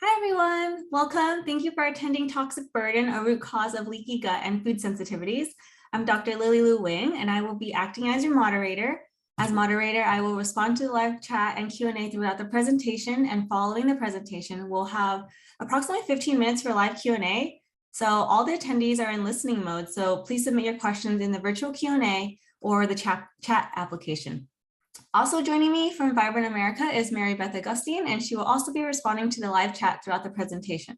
Hi, everyone. Welcome. Thank you for attending Toxic Burden, a root cause of leaky gut and food sensitivities. I'm Dr. Lily Lu Wing, and I will be acting as your moderator. As moderator, I will respond to the live chat and Q&A throughout the presentation, and following the presentation, we'll have approximately 15 minutes for live Q&A. So all the attendees are in listening mode, so please submit your questions in the virtual Q&A or the chat application. Also joining me from Vibrant America is Mary Beth Augustine, and she will also be responding to the live chat throughout the presentation.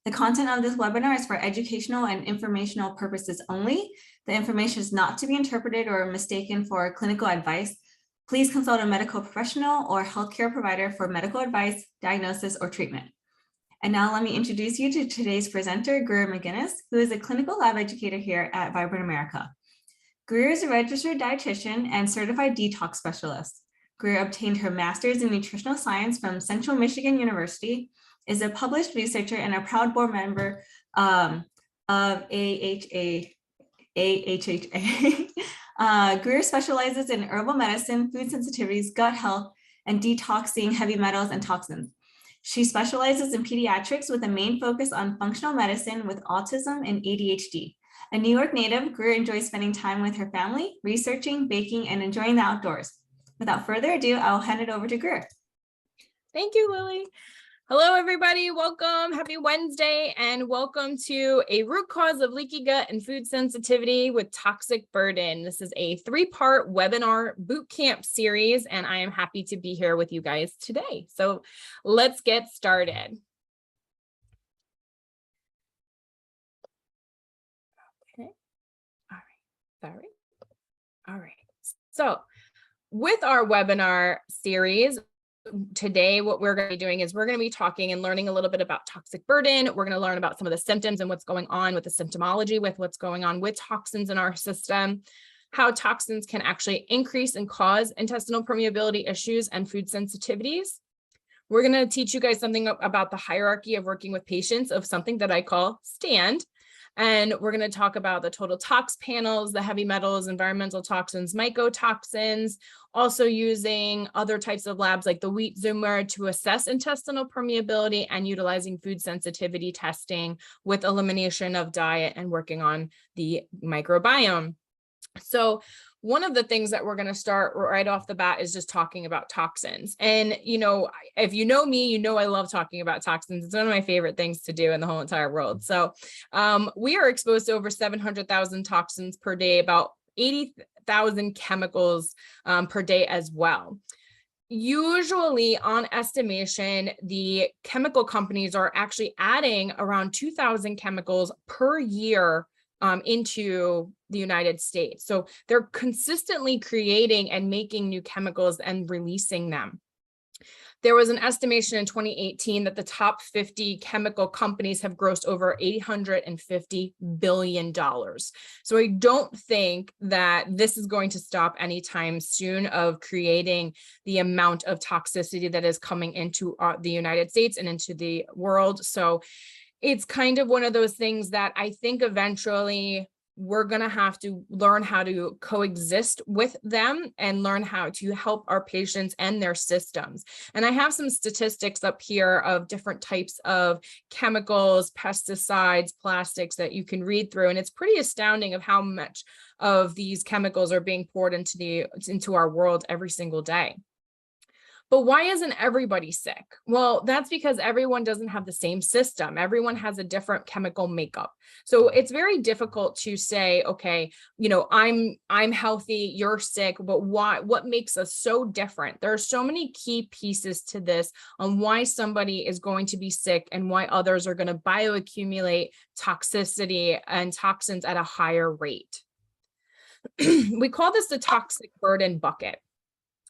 The content of this webinar is for educational and informational purposes only. The information is not to be interpreted or mistaken for clinical advice. Please consult a medical professional or healthcare provider for medical advice, diagnosis, or treatment. And now let me introduce you to today's presenter, Greer McGuinness, who is a clinical lab educator here at Vibrant America. Greer is a registered dietitian and certified detox specialist. Greer obtained her master's in nutritional science from Central Michigan University, is a published researcher and a proud board member of AHA. Greer specializes in herbal medicine, food sensitivities, gut health, and detoxing heavy metals and toxins. She specializes in pediatrics with a main focus on functional medicine with autism and ADHD. A New York native, Greer enjoys spending time with her family, researching, baking, and enjoying the outdoors. Without further ado, I'll hand it over to Greer. Thank you, Lily. Hello, everybody. Welcome. Happy Wednesday, and welcome to a root cause of leaky gut and food sensitivity with toxic burden. This is a 3-part webinar bootcamp series, and I am happy to be here with you guys today. So let's get started. Okay. Sorry. All right. So with our webinar series, today, what we're going to be doing is we're going to be talking and learning a little bit about toxic burden. We're going to learn about some of the symptoms and what's going on with the symptomology, with what's going on with toxins in our system, how toxins can actually increase and cause intestinal permeability issues and food sensitivities. We're going to teach you guys something about the hierarchy of working with patients of something that I call STAND. And we're going to talk about the total tox panels, the heavy metals, environmental toxins, mycotoxins, also using other types of labs like the wheat zoomer to assess intestinal permeability, and utilizing food sensitivity testing with elimination of diet and working on the microbiome. So one of the things that we're going to start right off the bat is just talking about toxins. And, you know, if you know me, you know I love talking about toxins. It's one of my favorite things to do in the whole entire world. So we are exposed to over 700,000 toxins per day, about 80,000 chemicals per day as well. Usually, on estimation, the chemical companies are actually adding around 2,000 chemicals per year into the United States. So they're consistently creating and making new chemicals and releasing them. There was an estimation in 2018 that the top 50 chemical companies have grossed over $850 billion. So I don't think that this is going to stop anytime soon of creating the amount of toxicity that is coming into the United States and into the world. So it's kind of one of those things that I think eventually we're going to have to learn how to coexist with them and learn how to help our patients and their systems. And I have some statistics up here of different types of chemicals, pesticides, plastics that you can read through. And it's pretty astounding of how much of these chemicals are being poured into our world every single day. But why isn't everybody sick? Well, that's because everyone doesn't have the same system. Everyone has a different chemical makeup. So it's very difficult to say, okay, you know, I'm healthy, you're sick, but why? What makes us so different? There are so many key pieces to this on why somebody is going to be sick and why others are going to bioaccumulate toxicity and toxins at a higher rate. We call this the toxic burden bucket.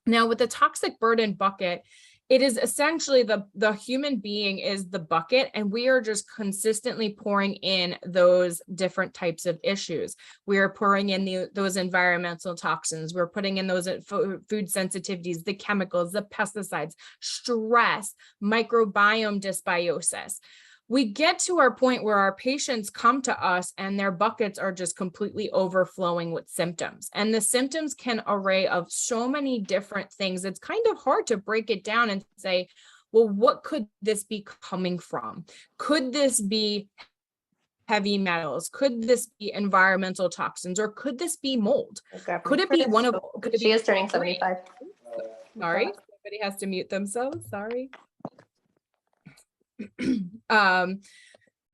Now, with the toxic burden bucket, it is essentially the human being is the bucket, and we are just consistently pouring in those different types of issues. We are pouring in those environmental toxins. We're putting in those food sensitivities, the chemicals, the pesticides, stress, microbiome dysbiosis. We get to our point where our patients come to us and their buckets are just completely overflowing with symptoms. And the symptoms can array of so many different things. It's kind of hard to break it down and say, well, what could this be coming from? Could this be heavy metals? Could this be environmental toxins, or could this be mold? Could it be one of, could it She be, is turning 75. sorry, somebody has to mute themselves, sorry.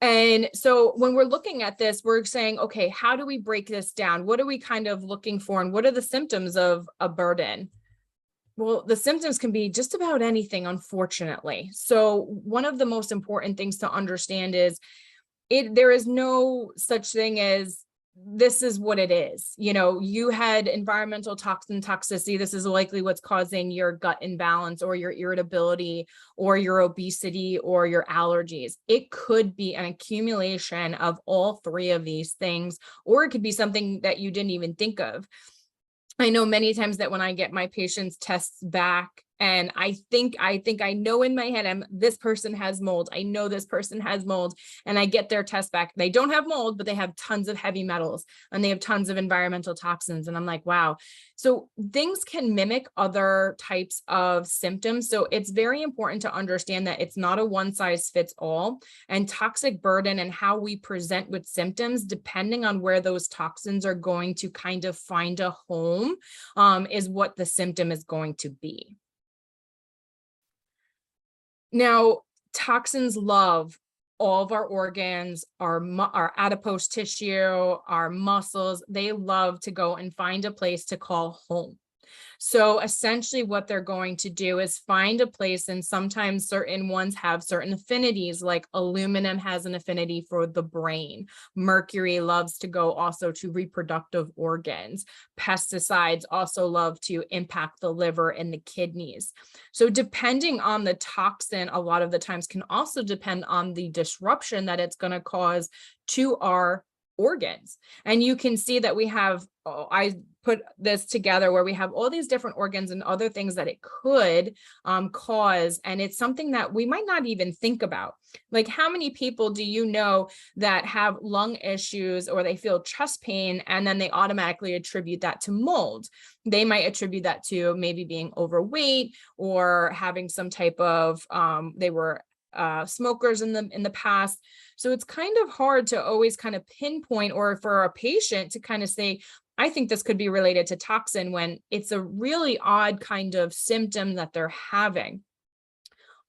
And so when we're looking at this, we're saying, okay, how do we break this down? What are we kind of looking for? And what are the symptoms of a burden? Well, the symptoms can be just about anything, unfortunately. So one of the most important things to understand is there is no such thing as this is what it is. You know, you had environmental toxin toxicity. This is likely what's causing your gut imbalance or your irritability or your obesity or your allergies. It could be an accumulation of all three of these things, or it could be something that you didn't even think of. I know many times that when I get my patients' tests back, and I think I know in my head, this person has mold. I know this person has mold, and I get their test back. They don't have mold, but they have tons of heavy metals and they have tons of environmental toxins. And I'm like, wow. So things can mimic other types of symptoms. So it's very important to understand that it's not a one size fits all, and toxic burden and how we present with symptoms, depending on where those toxins are going to kind of find a home, is what the symptom is going to be. Now, toxins love all of our organs, our adipose tissue, our muscles. They love to go and find a place to call home. So essentially what they're going to do is find a place, and sometimes certain ones have certain affinities, like aluminum has an affinity for the brain. Mercury loves to go also to reproductive organs. Pesticides also love to impact the liver and the kidneys. So depending on the toxin, a lot of the times can also depend on the disruption that it's going to cause to our organs. And you can see that we have, I put this together where we have all these different organs and other things that it could cause. And it's something that we might not even think about. Like, how many people do you know that have lung issues or they feel chest pain and then they automatically attribute that to mold? They might attribute that to maybe being overweight or having some type of, they were smokers in the past. So it's kind of hard to always kind of pinpoint, or for a patient to kind of say, I think this could be related to toxin, when it's a really odd kind of symptom that they're having.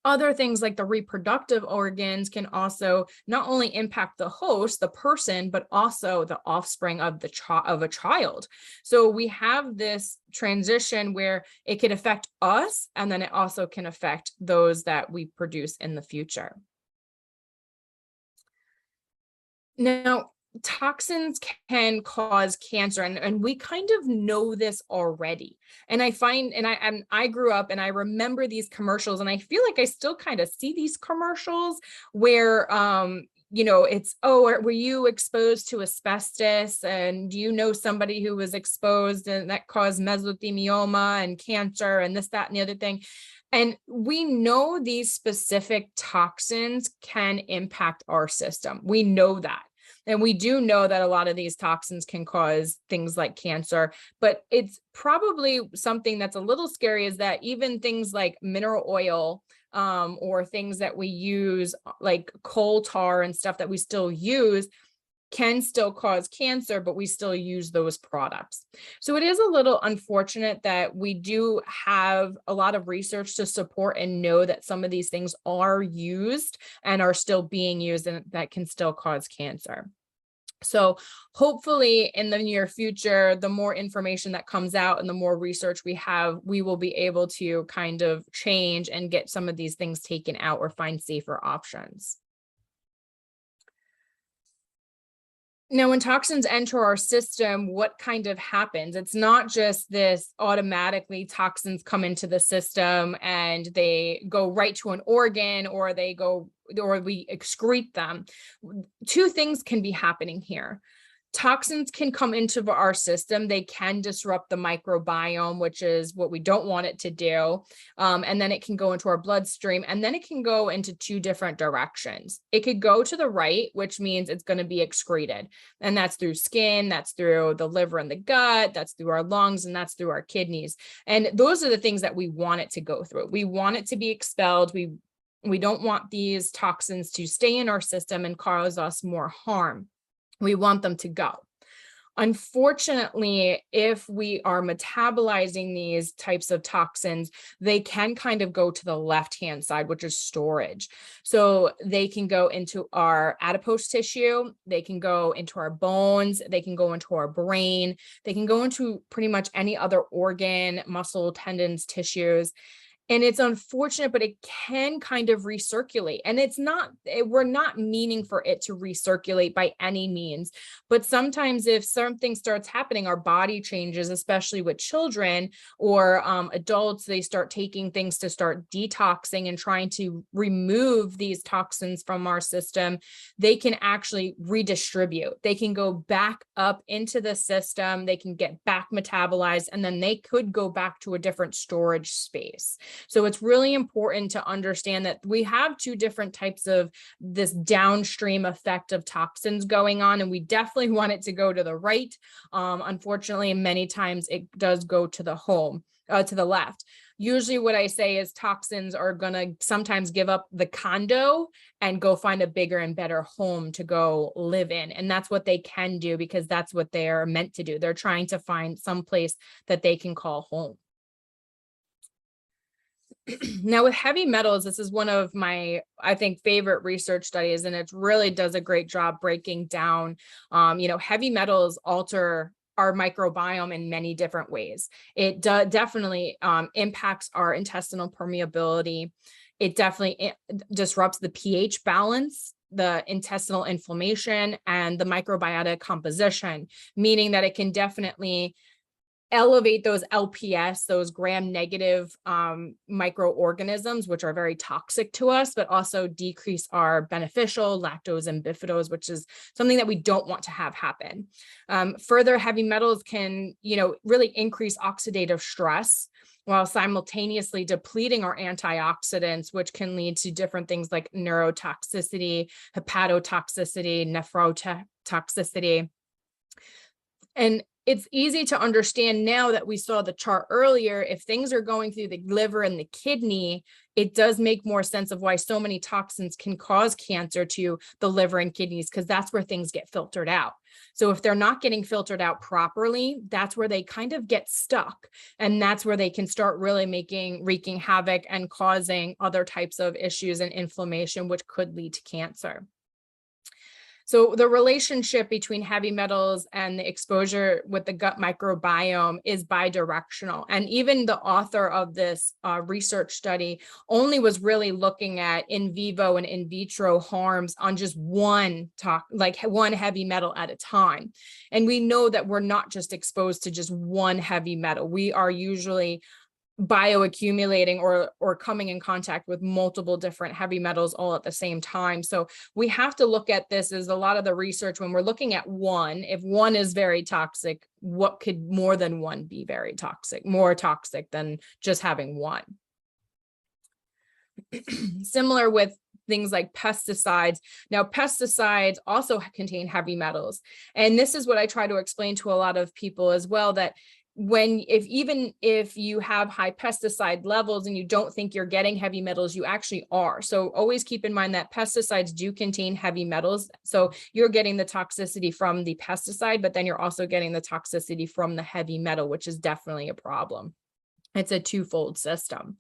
Other things like the reproductive organs can also not only impact the host, the person, but also the offspring of a child. So we have this transition where it could affect us, and then it also can affect those that we produce in the future. Now, toxins can cause cancer, and we kind of know this already. And I find, and I grew up and I remember these commercials, and I feel like I still kind of see these commercials where, you know, it's, oh, were you exposed to asbestos? And do you know somebody who was exposed and that caused mesothelioma and cancer and this, that, and the other thing? And we know these specific toxins can impact our system. We know that. And we do know that a lot of these toxins can cause things like cancer, but it's probably something that's a little scary, is that even things like mineral oil, or things that we use like coal tar and stuff that we still use, can still cause cancer, but we still use those products. So it is a little unfortunate that we do have a lot of research to support and know that some of these things are used and are still being used, and that can still cause cancer. So hopefully in the near future, the more information that comes out and the more research we have, we will be able to kind of change and get some of these things taken out or find safer options. Now, when toxins enter our system, what kind of happens? It's not just this automatically toxins come into the system and they go right to an organ, or they go, or we excrete them. Two things can be happening here. Toxins can come into our system. They can disrupt the microbiome, which is what we don't want it to do. And then it can go into our bloodstream, and then it can go into two different directions. It could go to the right, which means it's going to be excreted. And that's through skin, that's through the liver and the gut, that's through our lungs, and that's through our kidneys. And those are the things that we want it to go through. We want it to be expelled. We We don't want these toxins to stay in our system and cause us more harm. We want them to go. Unfortunately, if we are metabolizing these types of toxins, they can kind of go to the left-hand side, which is storage. So they can go into our adipose tissue, they can go into our bones, they can go into our brain, they can go into pretty much any other organ, muscle, tendons, tissues. And it's unfortunate, but it can kind of recirculate. And we're not meaning for it to recirculate by any means. But sometimes if something starts happening, our body changes, especially with children or adults, they start taking things to start detoxing and trying to remove these toxins from our system. They can actually redistribute. They can go back up into the system. They can get back metabolized, and then they could go back to a different storage space. So it's really important to understand that we have two different types of this downstream effect of toxins going on, and we definitely want it to go to the right. Unfortunately, many times it does go to the left. Usually what I say is toxins are going to sometimes give up the condo and go find a bigger and better home to go live in. And that's what they can do, because that's what they are meant to do. They're trying to find some place that they can call home. Now with heavy metals, this is one of my, I think, favorite research studies, and it really does a great job breaking down, heavy metals alter our microbiome in many different ways. It definitely impacts our intestinal permeability. It definitely disrupts the pH balance, the intestinal inflammation, and the microbiota composition, meaning that it can definitely elevate those LPS, those gram-negative microorganisms, which are very toxic to us, but also decrease our beneficial lactose and bifidose, which is something that we don't want to have happen. Further, heavy metals can, really increase oxidative stress while simultaneously depleting our antioxidants, which can lead to different things like neurotoxicity, hepatotoxicity, nephrotoxicity. And it's easy to understand now that we saw the chart earlier. If things are going through the liver and the kidney, it does make more sense of why so many toxins can cause cancer to the liver and kidneys, because that's where things get filtered out. So if they're not getting filtered out properly, that's where they kind of get stuck. And that's where they can start really wreaking havoc and causing other types of issues and inflammation, which could lead to cancer. So the relationship between heavy metals and the exposure with the gut microbiome is bidirectional. And even the author of this research study only was really looking at in vivo and in vitro harms on just one heavy metal at a time. And we know that we're not just exposed to just one heavy metal. We are usually bioaccumulating or coming in contact with multiple different heavy metals all at the same time. So we have to look at this as a lot of the research when we're looking at one. If one is very toxic, what could more than one be very toxic, more toxic than just having one? Similar with things like pesticides. Now, pesticides also contain heavy metals. And this is what I try to explain to a lot of people as well, that even if you have high pesticide levels and you don't think you're getting heavy metals, you actually are. So always keep in mind that pesticides do contain heavy metals. So you're getting the toxicity from the pesticide, but then you're also getting the toxicity from the heavy metal, which is definitely a problem. It's a twofold system.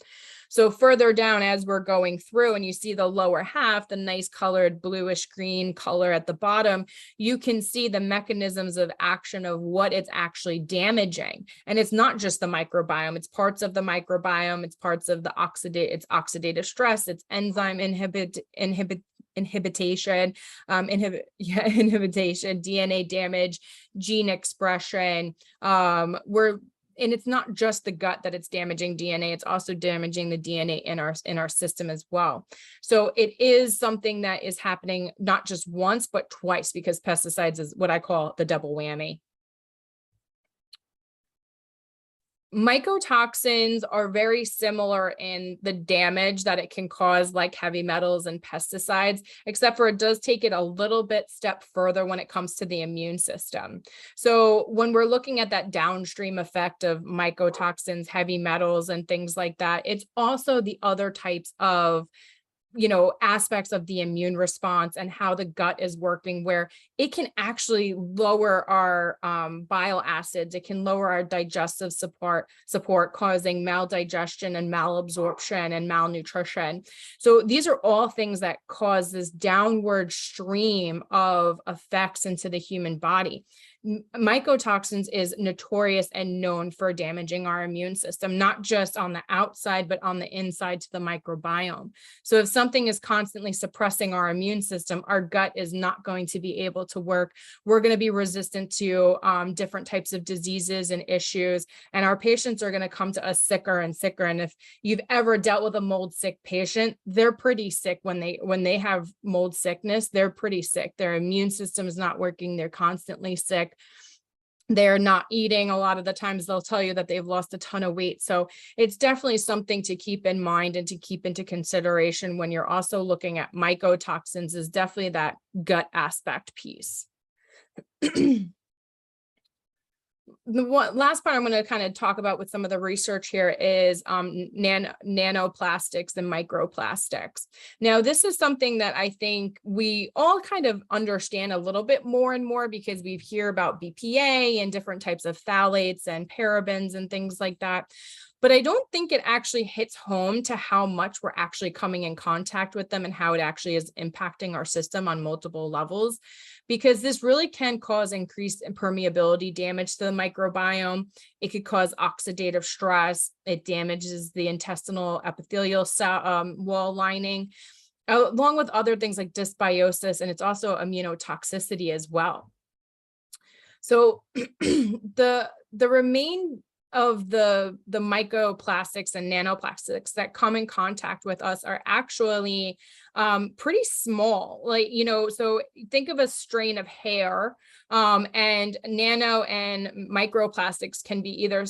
So further down as we're going through, and you see the lower half, the nice colored bluish green color at the bottom, you can see the mechanisms of action of what it's actually damaging. And it's not just the microbiome, it's parts of the microbiome, it's parts of the oxidative stress, it's enzyme inhibition, DNA damage, gene expression. And it's not just the gut that it's damaging DNA, it's also damaging the DNA in our system as well. So it is something that is happening not just once, but twice, because pesticides is what I call the double whammy. Mycotoxins are very similar in the damage that it can cause, like heavy metals and pesticides, except for it does take it a little bit step further when it comes to the immune system. So when we're looking at that downstream effect of mycotoxins, heavy metals, and things like that, it's also the other types of aspects of the immune response and how the gut is working, where it can actually lower our bile acids. It can lower our digestive support, causing maldigestion and malabsorption and malnutrition. So these are all things that cause this downward stream of effects into the human body. Mycotoxins is notorious and known for damaging our immune system, not just on the outside, but on the inside to the microbiome. So if something is constantly suppressing our immune system, our gut is not going to be able to work. We're going to be resistant to different types of diseases and issues, and our patients are going to come to us sicker and sicker. And if you've ever dealt with a mold sick patient, they're pretty sick when they have mold sickness. They're pretty sick. Their immune system is not working. They're constantly sick. They're not eating. A lot of the times they'll tell you that they've lost a ton of weight. So it's definitely something to keep in mind and to keep into consideration when you're also looking at mycotoxins, is definitely that gut aspect piece. The last part I'm going to kind of talk about with some of the research here is nanoplastics and microplastics. Now, this is something that I think we all kind of understand a little bit more and more, because we hear about BPA and different types of phthalates and parabens and things like that. But I don't think it actually hits home to how much we're actually coming in contact with them and how it actually is impacting our system on multiple levels, because this really can cause increased permeability damage to the microbiome. It could cause oxidative stress. It damages the intestinal epithelial cell, wall lining, along with other things like dysbiosis, and it's also immunotoxicity as well. So the remain of the microplastics and nanoplastics that come in contact with us are actually pretty small. So think of a strain of hair, and nano and microplastics can be either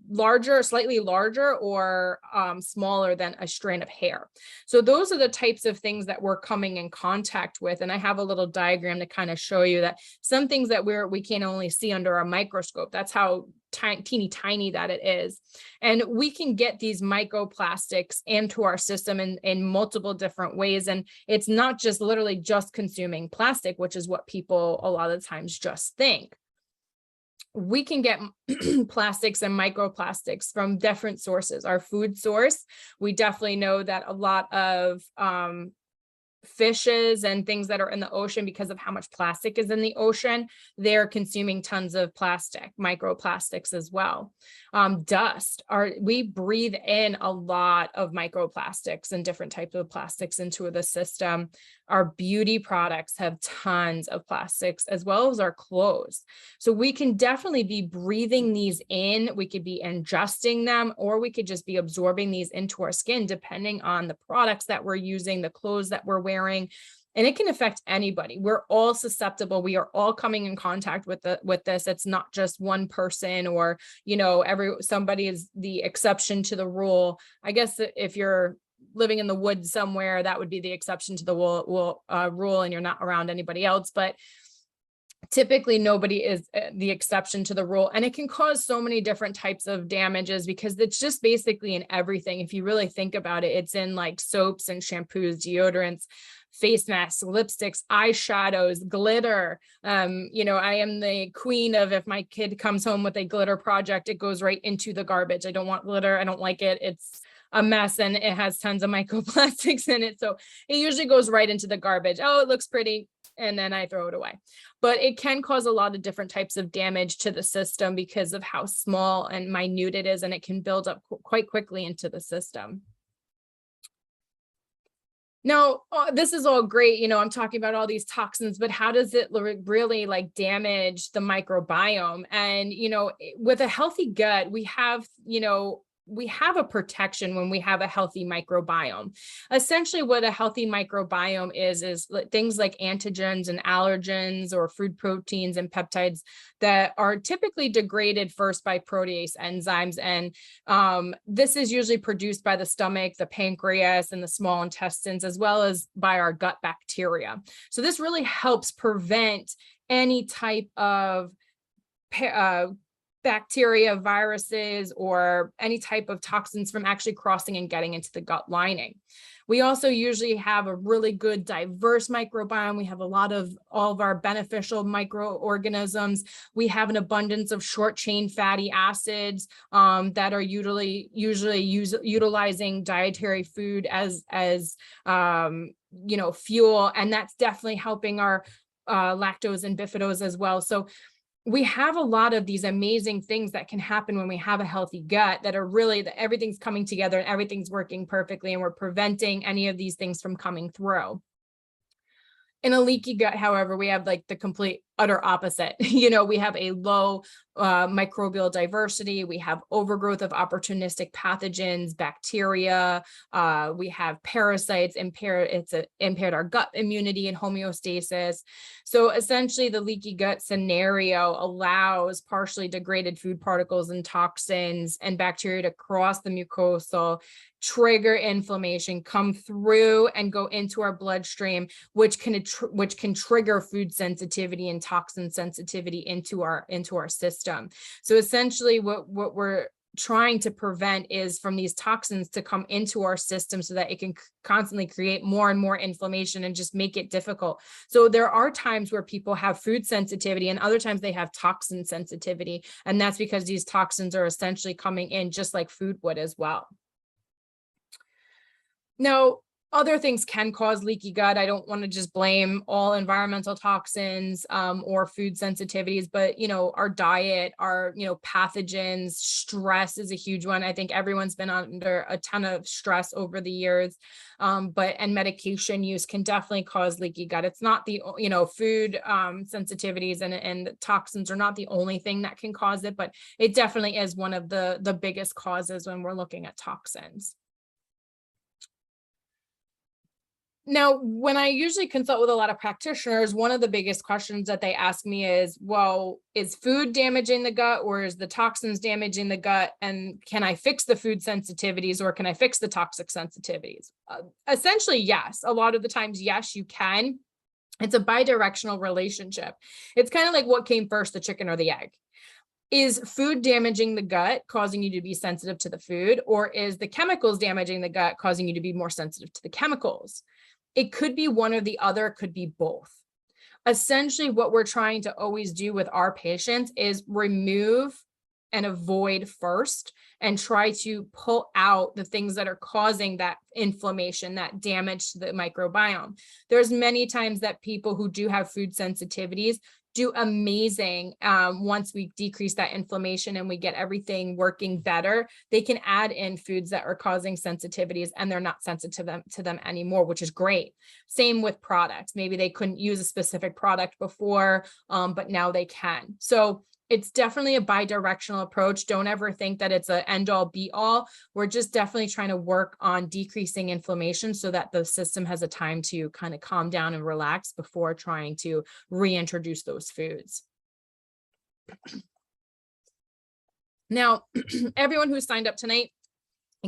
larger, slightly larger, or smaller than a strain of hair. So those are the types of things that we're coming in contact with. And I have a little diagram to kind of show you that some things that we can only see under a microscope. That's how teeny tiny that it is. And we can get these microplastics into our system in multiple different ways. And it's not just literally just consuming plastic, which is what people a lot of times just think. We can get plastics and microplastics from different sources. Our food source, we definitely know that a lot of fishes and things that are in the ocean, because of how much plastic is in the ocean, they're consuming tons of plastic, microplastics as well. Dust, we breathe in a lot of microplastics and different types of plastics into the system. Our beauty products have tons of plastics, as well as our clothes. So we can definitely be breathing these in. We could be ingesting them, or we could just be absorbing these into our skin, depending on the products that we're using, the clothes that we're wearing. And it can affect anybody. We're all susceptible. We are all coming in contact with this. It's not just one person, or, somebody is the exception to the rule. I guess if you're living in the woods somewhere, that would be the exception to the rule, and you're not around anybody else. But typically nobody is the exception to the rule. And it can cause so many different types of damages, because it's just basically in everything. If you really think about it, it's in like soaps and shampoos, deodorants, face masks, lipsticks, eyeshadows, glitter. I am the queen of, if my kid comes home with a glitter project, it goes right into the garbage. I don't want glitter. I don't like it. It's a mess, and it has tons of microplastics in it. So it usually goes right into the garbage. Oh, it looks pretty. And then I throw it away. But it can cause a lot of different types of damage to the system because of how small and minute it is, and it can build up quite quickly into the system. Now, this is all great. I'm talking about all these toxins, but how does it really damage the microbiome? And, with a healthy gut, we have a protection when we have a healthy microbiome. Essentially, what a healthy microbiome is things like antigens and allergens, or food proteins and peptides that are typically degraded first by protease enzymes. And this is usually produced by the stomach, the pancreas, and the small intestines, as well as by our gut bacteria. So this really helps prevent any type of bacteria, viruses, or any type of toxins from actually crossing and getting into the gut lining. We also usually have a really good diverse microbiome. We have a lot of all of our beneficial microorganisms. We have an abundance of short chain fatty acids that are usually utilizing dietary food as fuel, and that's definitely helping our lactose and bifidose as well. So we have a lot of these amazing things that can happen when we have a healthy gut that are really that everything's coming together and everything's working perfectly, and we're preventing any of these things from coming through. In a leaky gut, however, we have like the complete utter opposite. We have a low microbial diversity. We have overgrowth of opportunistic pathogens, bacteria. We have parasites, impaired our gut immunity and homeostasis. So essentially the leaky gut scenario allows partially degraded food particles and toxins and bacteria to cross the mucosal, trigger inflammation, come through and go into our bloodstream, which can trigger food sensitivity and toxin sensitivity into our system. So essentially what we're trying to prevent is from these toxins to come into our system so that it can constantly create more and more inflammation and just make it difficult. So there are times where people have food sensitivity and other times they have toxin sensitivity. And that's because these toxins are essentially coming in just like food would as well. Now, other things can cause leaky gut. I don't want to just blame all environmental toxins or food sensitivities, but, our diet, our, pathogens, stress is a huge one. I think everyone's been under a ton of stress over the years, and medication use can definitely cause leaky gut. It's not the, food sensitivities and toxins are not the only thing that can cause it, but it definitely is one of the biggest causes when we're looking at toxins. Now, when I usually consult with a lot of practitioners, one of the biggest questions that they ask me is, well, is food damaging the gut or is the toxins damaging the gut? And can I fix the food sensitivities or can I fix the toxic sensitivities? Essentially, yes. A lot of the times, yes, you can. It's a bidirectional relationship. It's kind of like what came first, the chicken or the egg. Is food damaging the gut, causing you to be sensitive to the food, or is the chemicals damaging the gut, causing you to be more sensitive to the chemicals? It could be one or the other, it could be both. Essentially, what we're trying to always do with our patients is remove and avoid first and try to pull out the things that are causing that inflammation, that damage to the microbiome. There's many times that people who do have food sensitivities do amazing once we decrease that inflammation and we get everything working better. They can add in foods that are causing sensitivities and they're not sensitive to them anymore, which is great. Same with products. Maybe they couldn't use a specific product before, but now they can. So it's definitely a bidirectional approach. Don't ever think that it's an end all be all. We're just definitely trying to work on decreasing inflammation so that the system has a time to kind of calm down and relax before trying to reintroduce those foods. Now, everyone who signed up tonight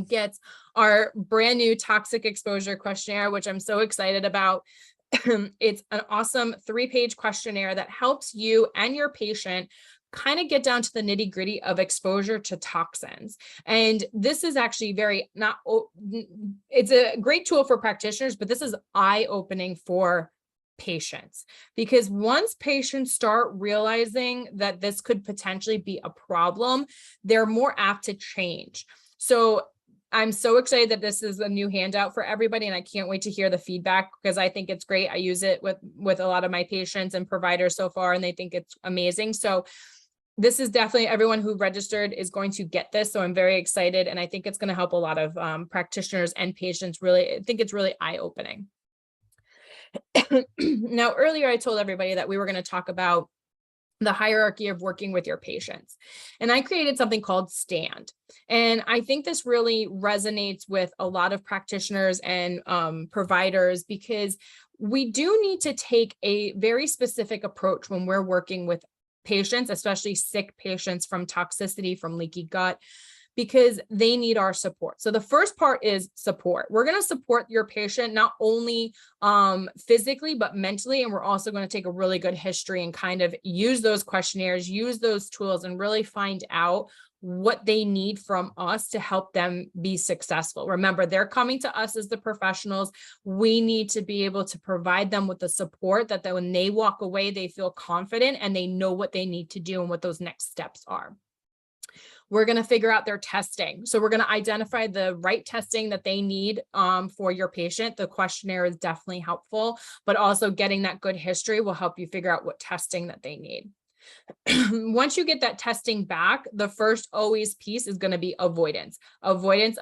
gets our brand new toxic exposure questionnaire, which I'm so excited about. It's an awesome 3-page questionnaire that helps you and your patient kind of get down to the nitty gritty of exposure to toxins. And this is actually it's a great tool for practitioners, but this is eye-opening for patients, because once patients start realizing that this could potentially be a problem, they're more apt to change. So I'm so excited that this is a new handout for everybody, and I can't wait to hear the feedback because I think it's great. I use it with a lot of my patients and providers so far, and they think it's amazing. So this is definitely, everyone who registered is going to get this. So I'm very excited, and I think it's going to help a lot of practitioners and patients. Really, I think it's really eye-opening. Now, earlier I told everybody that we were going to talk about the hierarchy of working with your patients. And I created something called STAND. And I think this really resonates with a lot of practitioners and providers, because we do need to take a very specific approach when we're working with patients, especially sick patients from toxicity, from leaky gut, because they need our support. So the first part is support. We're going to support your patient, not only physically, but mentally. And we're also going to take a really good history and kind of use those questionnaires, use those tools, and really find out what they need from us to help them be successful. Remember, they're coming to us as the professionals. We need to be able to provide them with the support that when they walk away, they feel confident and they know what they need to do and what those next steps are. We're going to figure out their testing. So we're going to identify the right testing that they need for your patient. The questionnaire is definitely helpful, but also getting that good history will help you figure out what testing that they need. Once you get that testing back, the first always piece is going to be avoidance. Avoidance.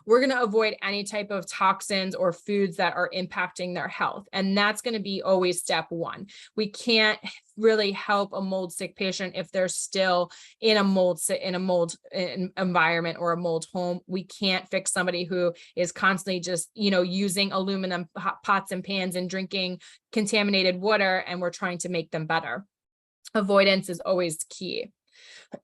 We're going to avoid any type of toxins or foods that are impacting their health. And that's going to be always step one. We can't really help a mold sick patient if they're still in a mold environment or a mold home. We can't fix somebody who is constantly just, using aluminum pots and pans and drinking contaminated water, and we're trying to make them better. Avoidance is always key.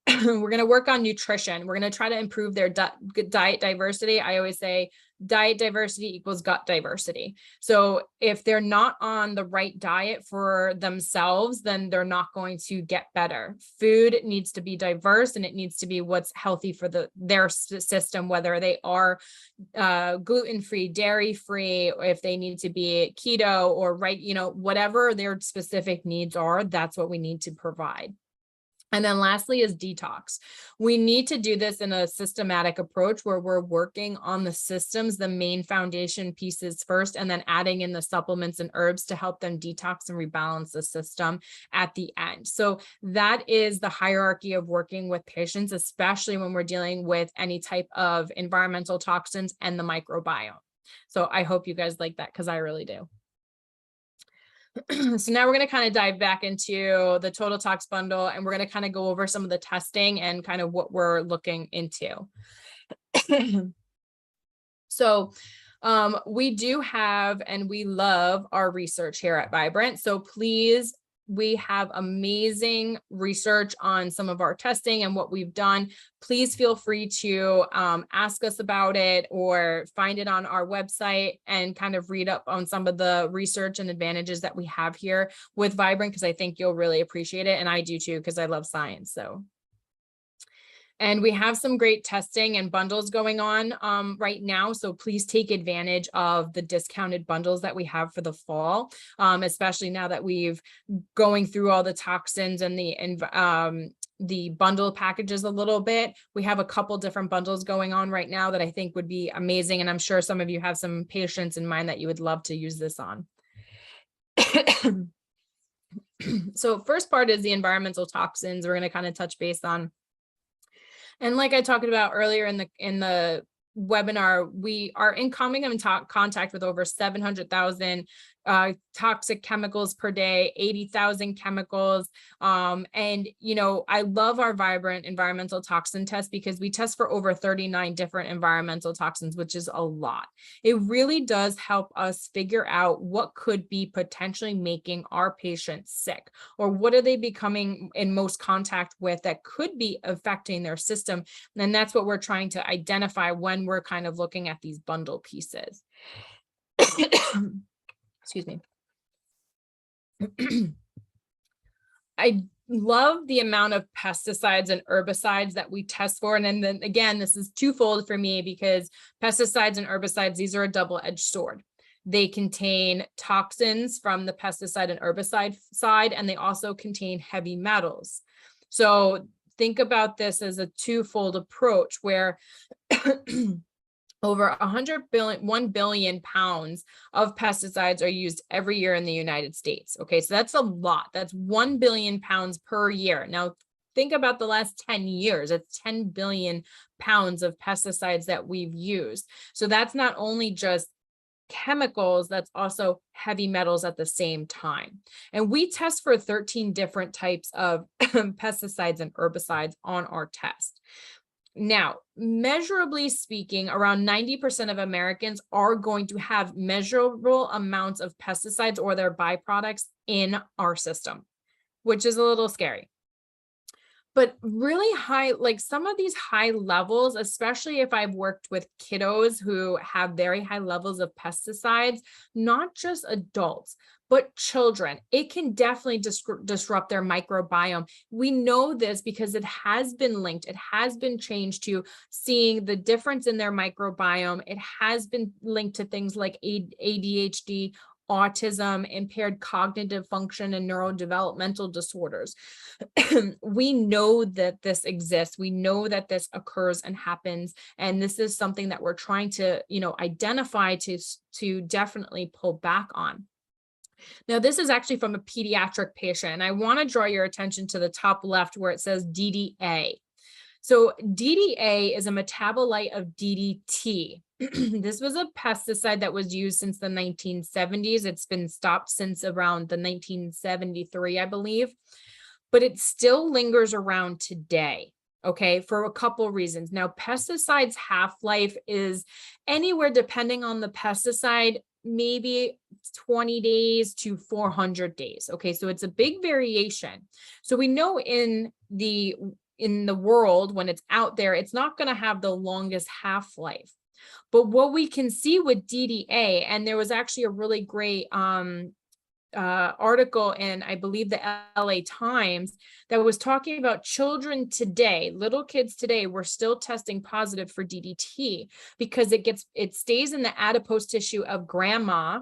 We're going to work on nutrition. We're going to try to improve their diet diversity. I always say diet diversity equals gut diversity. So if they're not on the right diet for themselves, then they're not going to get better. Food needs to be diverse, and it needs to be what's healthy for their system, whether they are gluten-free, dairy-free, or if they need to be keto or whatever their specific needs are, that's what we need to provide. And then lastly is detox. We need to do this in a systematic approach where we're working on the systems, the main foundation pieces first, and then adding in the supplements and herbs to help them detox and rebalance the system at the end. So that is the hierarchy of working with patients, especially when we're dealing with any type of environmental toxins and the microbiome. So I hope you guys like that, because I really do. So now we're going to kind of dive back into the total tox bundle, and we're going to kind of go over some of the testing and kind of what we're looking into. So we do have, and we love our research here at Vibrant. So please, we have amazing research on some of our testing and what we've done. Please feel free to ask us about it or find it on our website and kind of read up on some of the research and advantages that we have here with Vibrant, because I think you'll really appreciate it. And I do too, because I love science. So. And we have some great testing and bundles going on right now. So please take advantage of the discounted bundles that we have for the fall, especially now that we've going through all the toxins and the bundle packages a little bit. We have a couple different bundles going on right now that I think would be amazing. And I'm sure some of you have some patients in mind that you would love to use this on. So first part is the environmental toxins. We're going to kind of touch base on. And like I talked about earlier in the webinar, we are in contact with over 700,000 toxic chemicals per day, 80,000 chemicals. And, I love our Vibrant environmental toxin test because we test for over 39 different environmental toxins, which is a lot. It really does help us figure out what could be potentially making our patients sick, or what are they becoming in most contact with that could be affecting their system. And that's what we're trying to identify when we're kind of looking at these bundle pieces. Excuse me. I love the amount of pesticides and herbicides that we test for. And then again, this is twofold for me, because pesticides and herbicides, these are a double-edged sword. They contain toxins from the pesticide and herbicide side, and they also contain heavy metals. So think about this as a twofold approach where over 1 billion pounds of pesticides are used every year in the United States. Okay, so that's a lot. That's 1 billion pounds per year. Now, think about the last 10 years. It's 10 billion pounds of pesticides that we've used. So that's not only just chemicals, that's also heavy metals at the same time. And we test for 13 different types of pesticides and herbicides on our test. Now, measurably speaking, around 90% of Americans are going to have measurable amounts of pesticides or their byproducts in our system, which is a little scary. but really high, like some of these high levels, especially if I've worked with kiddos who have very high levels of pesticides, not just adults, but children, it can definitely disrupt their microbiome. We know this because it has been linked, it has been changed to seeing the difference in their microbiome. It has been linked to things like ADHD, autism, impaired cognitive function, and neurodevelopmental disorders. We know that this exists. We know that this occurs and happens. And this is something that we're trying to, identify to definitely pull back on. Now, this is actually from a pediatric patient. And I want to draw your attention to the top left where it says DDA. So DDA is a metabolite of DDT. This was a pesticide that was used since the 1970s. It's been stopped since around the 1973, I believe, but it still lingers around today. Okay, for a couple reasons. Now, pesticides half-life is anywhere, depending on the pesticide, maybe 20 days to 400 days. Okay, so it's a big variation. So we know in the world, when it's out there, it's not going to have the longest half-life. But what we can see with DDA, and there was actually a really great article in, I believe, the LA Times that was talking about children today, little kids today, were still testing positive for DDT because it stays in the adipose tissue of grandma.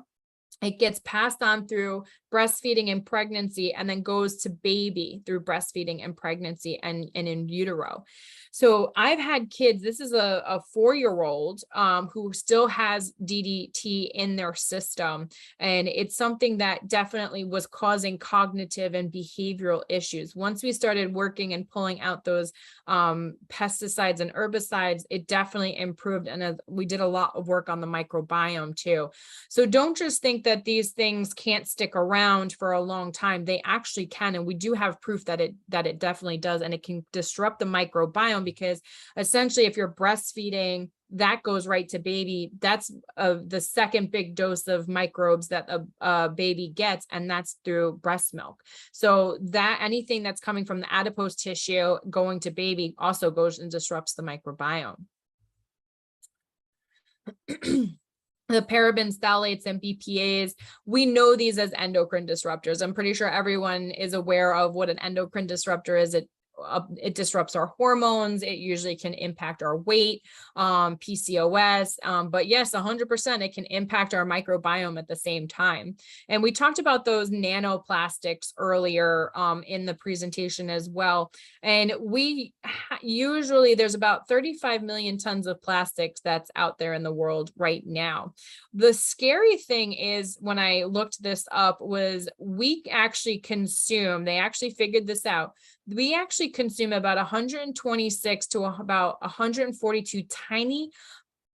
It gets passed on through breastfeeding and pregnancy, and then goes to baby through breastfeeding and pregnancy and in utero. So I've had kids, this is a 4-year-old who still has DDT in their system. And it's something that definitely was causing cognitive and behavioral issues. Once we started working and pulling out those pesticides and herbicides, it definitely improved. And we did a lot of work on the microbiome too. So don't just think that these things can't stick around for a long time. They actually can. And we do have proof that it definitely does. And it can disrupt the microbiome, because essentially if you're breastfeeding, that goes right to baby. That's the second big dose of microbes that a baby gets, and that's through breast milk. So that anything that's coming from the adipose tissue going to baby also goes and disrupts the microbiome. The parabens, phthalates, and BPAs, we know these as endocrine disruptors. I'm pretty sure everyone is aware of what an endocrine disruptor is. It disrupts our hormones. It usually can impact our weight, PCOS. But yes, 100%, it can impact our microbiome at the same time. And we talked about those nanoplastics earlier in the presentation as well. And usually there's about 35 million tons of plastics that's out there in the world right now. The scary thing is, when I looked this up, was we actually consume, they actually figured this out, we actually consume about 126 to about 142 tiny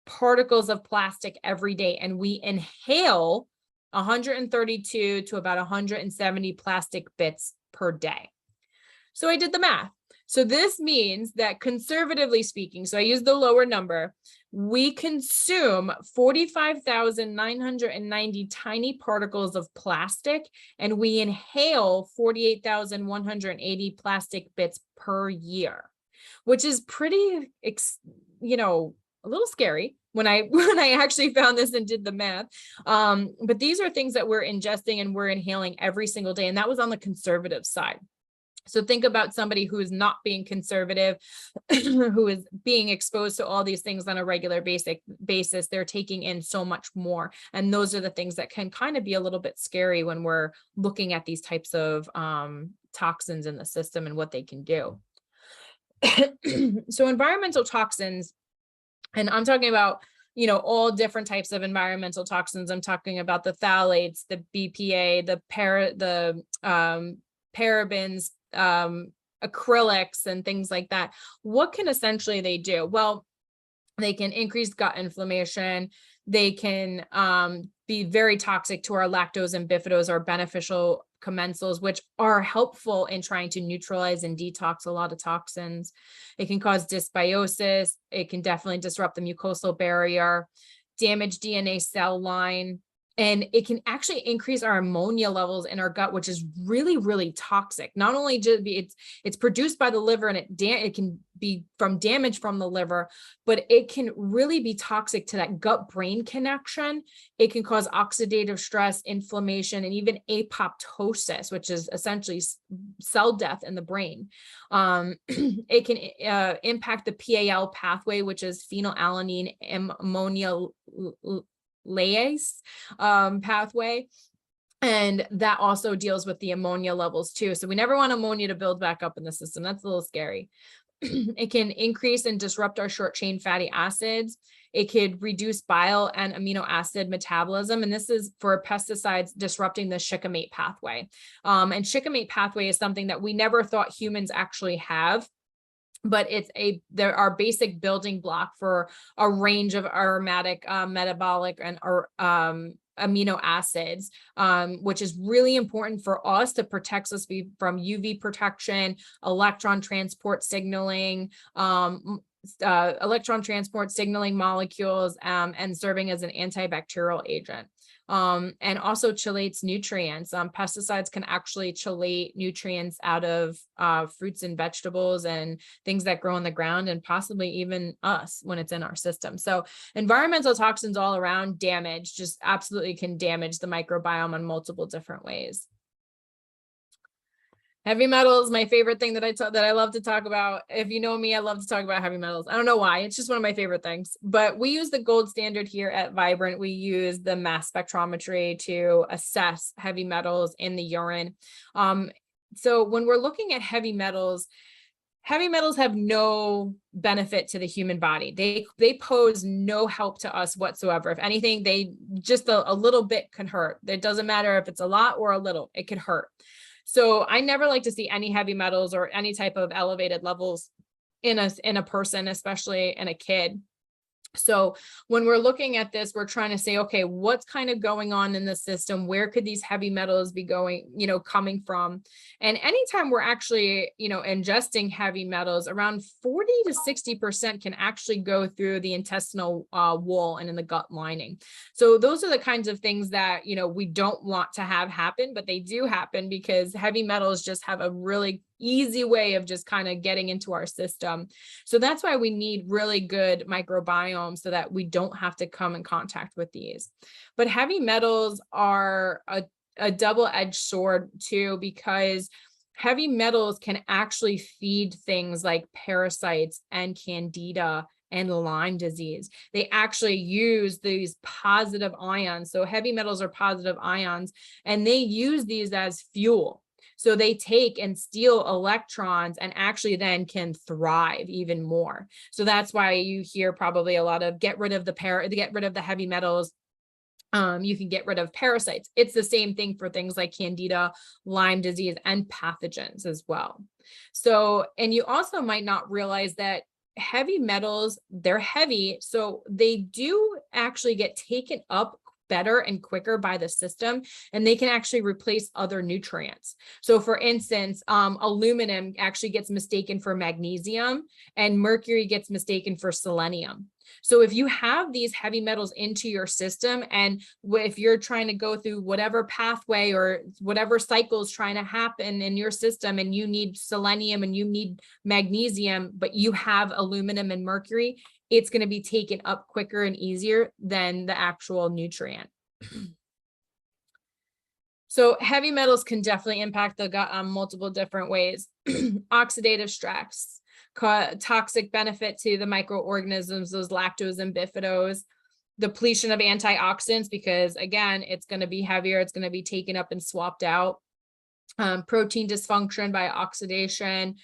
particles of plastic every day, and we inhale 132 to about 170 plastic bits per day. So I did the math. So this means that, conservatively speaking, so I use the lower number, we consume 45,990 tiny particles of plastic, and we inhale 48,180 plastic bits per year, which is pretty, a little scary when I actually found this and did the math. But these are things that we're ingesting and we're inhaling every single day. And that was on the conservative side. So think about somebody who is not being conservative, who is being exposed to all these things on a regular basis. They're taking in so much more. And those are the things that can kind of be a little bit scary when we're looking at these types of toxins in the system and what they can do. So environmental toxins, and I'm talking about, all different types of environmental toxins. I'm talking about the phthalates, the BPA, the parabens, acrylics, and things like that. What can essentially they do? Well, they can increase gut inflammation. They can be very toxic to our lactose and bifidose, our beneficial commensals, which are helpful in trying to neutralize and detox a lot of toxins. It can cause dysbiosis. It can definitely disrupt the mucosal barrier, damage DNA cell line. And it can actually increase our ammonia levels in our gut, which is really, really toxic. Not only just it's produced by the liver, and it can be from damage from the liver, but it can really be toxic to that gut-brain connection. It can cause oxidative stress, inflammation, and even apoptosis, which is essentially cell death in the brain. It can impact the PAL pathway, which is phenylalanine ammonia pathway. And that also deals with the ammonia levels too. So we never want ammonia to build back up in the system. That's a little scary. It can increase and disrupt our short chain fatty acids. It could reduce bile and amino acid metabolism. And this is for pesticides disrupting the shikimate pathway. And shikimate pathway is something that we never thought humans actually have, but they're our basic building block for a range of aromatic, metabolic, and amino acids, which is really important for us to protect us from UV protection, electron transport signaling, molecules, and serving as an antibacterial agent. And also chelates nutrients. Pesticides can actually chelate nutrients out of fruits and vegetables and things that grow on the ground, and possibly even us when it's in our system. So environmental toxins all around just absolutely can damage the microbiome in multiple different ways. Heavy metals, my favorite thing that I love to talk about. If you know me, I love to talk about heavy metals. I don't know why, it's just one of my favorite things. But we use the gold standard here at Vibrant. We use the mass spectrometry to assess heavy metals in the urine. So when we're looking at heavy metals have no benefit to the human body. They pose no help to us whatsoever. If anything, they just a little bit can hurt. It doesn't matter if it's a lot or a little, it could hurt. So I never like to see any heavy metals or any type of elevated levels in a person, especially in a kid. So when we're looking at this, we're trying to say, okay, what's kind of going on in the system? Where could these heavy metals be coming from? And anytime we're actually, ingesting heavy metals, around 40 to 60% can actually go through the intestinal wall and in the gut lining. So those are the kinds of things that, we don't want to have happen, but they do happen because heavy metals just have a really easy way of just kind of getting into our system. So that's why we need really good microbiome so that we don't have to come in contact with these. But heavy metals are a double-edged sword too, because heavy metals can actually feed things like parasites and candida and Lyme disease. They actually use these positive ions. So heavy metals are positive ions, and they use these as fuel. So they take and steal electrons and actually then can thrive even more. So that's why you hear probably a lot of get rid of the heavy metals. You can get rid of parasites. It's the same thing for things like candida, Lyme disease, and pathogens as well. So, and you also might not realize that heavy metals, they're heavy, so they do actually get taken up better and quicker by the system, and they can actually replace other nutrients. So for instance, aluminum actually gets mistaken for magnesium, and mercury gets mistaken for selenium. So if you have these heavy metals into your system, and if you're trying to go through whatever pathway or whatever cycle is trying to happen in your system, and you need selenium and you need magnesium, but you have aluminum and mercury, it's going to be taken up quicker and easier than the actual nutrient. So heavy metals can definitely impact the gut on multiple different ways. Oxidative stress, toxic benefit to the microorganisms, those lactose and bifidose, depletion of antioxidants, because again, it's going to be heavier, it's going to be taken up and swapped out. Protein dysfunction by oxidation,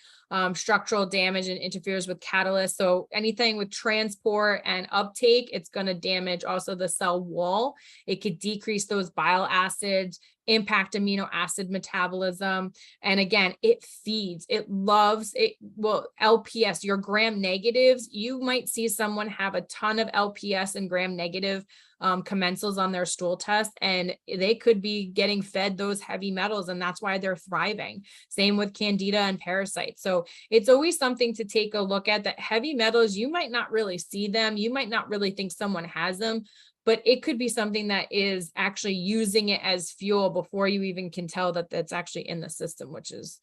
structural damage, and interferes with catalysts. So anything with transport and uptake, it's going to damage also the cell wall. It could decrease those bile acids, impact amino acid metabolism. And again, it feeds, it loves it. Well, LPS, your gram negatives, you might see someone have a ton of LPS and gram negative commensals on their stool test, and they could be getting fed those heavy metals, and that's why they're thriving. Same with candida and parasites. So it's always something to take a look at, that heavy metals, you might not really see them, you might not really think someone has them, but it could be something that is actually using it as fuel before you even can tell that that's actually in the system, which is,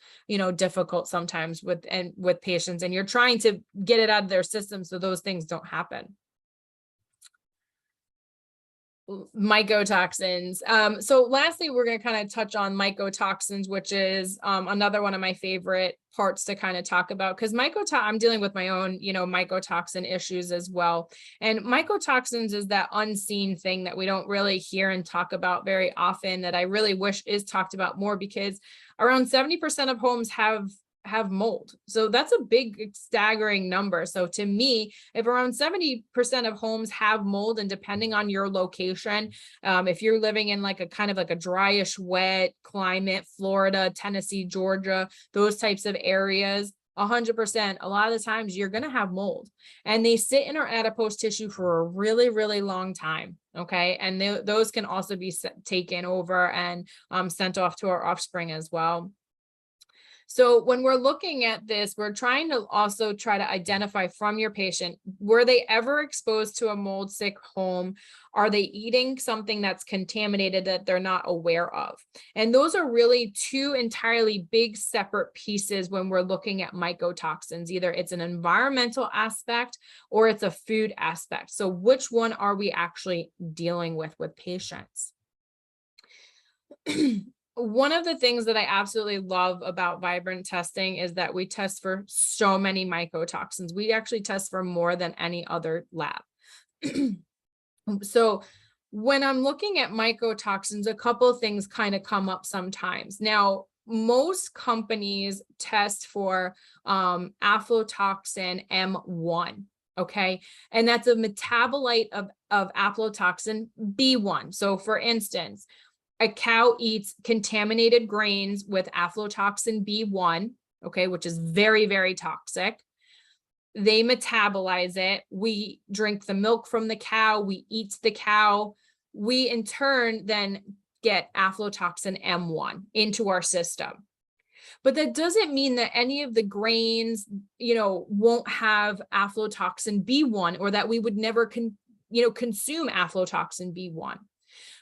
difficult sometimes with patients, and you're trying to get it out of their system so those things don't happen. Mycotoxins. So lastly, we're going to kind of touch on mycotoxins, which is another one of my favorite parts to kind of talk about, because I'm dealing with my own, mycotoxin issues as well. And mycotoxins is that unseen thing that we don't really hear and talk about very often, that I really wish is talked about more, because around 70% of homes have mold. So that's a big staggering number. So to me, if around 70% of homes have mold, and depending on your location, if you're living in like a kind of like a dryish, wet climate, Florida, Tennessee, Georgia, those types of areas, 100%, a lot of the times you're going to have mold, and they sit in our adipose tissue for a really, really long time. Okay. And those can also be taken over and sent off to our offspring as well. So when we're looking at this, we're trying to also try to identify from your patient, were they ever exposed to a mold sick home? Are they eating something that's contaminated that they're not aware of? And those are really two entirely big separate pieces when we're looking at mycotoxins. Either it's an environmental aspect or it's a food aspect. So which one are we actually dealing with patients? One of the things that I absolutely love about Vibrant testing is that we test for so many mycotoxins. We actually test for more than any other lab. So when I'm looking at mycotoxins, a couple of things kind of come up sometimes. Now, most companies test for aflatoxin M1. Okay. And that's a metabolite of aflatoxin B1. So for instance, a cow eats contaminated grains with aflatoxin B1, okay, which is very, very toxic. They metabolize it. We drink the milk from the cow. We eat the cow. We, in turn, then get aflatoxin M1 into our system. But that doesn't mean that any of the grains, won't have aflatoxin B1, or that we would never consume aflatoxin B1.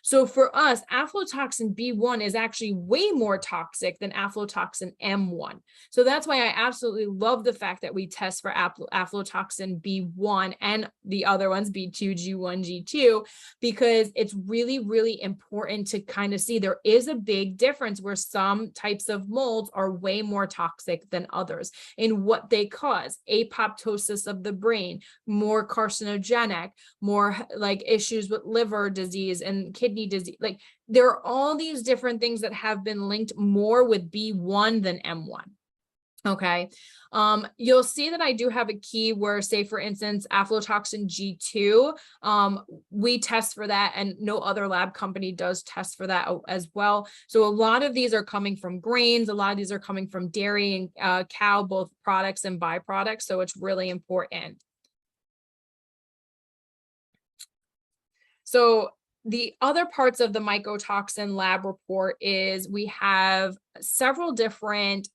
So for us, aflatoxin B1 is actually way more toxic than aflatoxin M1. So that's why I absolutely love the fact that we test for aflatoxin B1 and the other ones, B2, G1, G2, because it's really, really important to kind of see there is a big difference where some types of molds are way more toxic than others in what they cause. Apoptosis of the brain, more carcinogenic, more like issues with liver disease and kidney disease. Like there are all these different things that have been linked more with B1 than M1. Okay. You'll see that I do have a key where, say, for instance, aflatoxin G2, we test for that, and no other lab company does test for that as well. So a lot of these are coming from grains. A lot of these are coming from dairy and cow, both products and byproducts. So it's really important. So the other parts of the mycotoxin lab report is we have several different